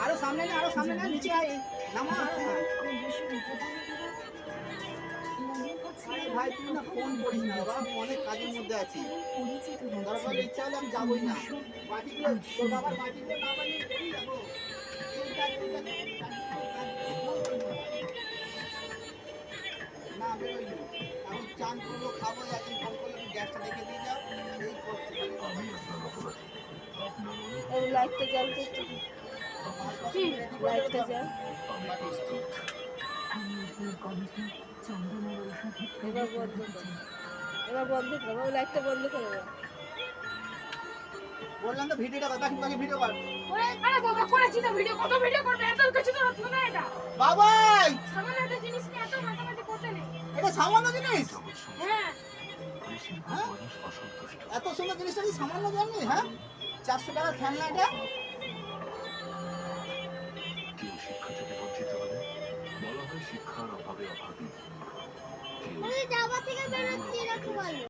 আরো সামনে না নিচে আয় নামা আরে ভাই তুই না ফোন করিস না বাবা, আমি অনেক কাজের মধ্যে আছি। দরকার ইচ্ছা হলে আমি যাবোই না। মাটিগুলো তোর বাবার মাটিগুলো না বানিয়ে বেরিয়ে যাবো। না বেরোইনি, এখন চান করবো, খাবো, একদিন ফোন করলে তুমি গ্যাসটা দেখে দিয়ে যাও। এই করছি লাইটটা জ্বলতে লাইটটা জ্বল। এবার বন্ধ করো, লাইটটা বন্ধ করে দাও। বললাম তো ভিডিওটা কথা কি ভিডিও কর। আরে বাবা করেছি তো ভিডিও, কত ভিডিও করবে, এত কিছু তো হতো না। এটা বাবাই সামান্য একটা জিনিস নিয়ে এত মাথামাতি করতে নেই। এটা সামান্য জিনিস? হ্যাঁ এত সুন্দর জিনিসটা কি সামান্য জানি? হ্যাঁ 400 টাকার খেলনা এটা। কেউ শিক্ষা থেকে বঞ্চিত হলে বলা হয় শিক্ষার অভাবে অভাবী। যাবা থেকে বেরোচ্ছি এরকম বলো।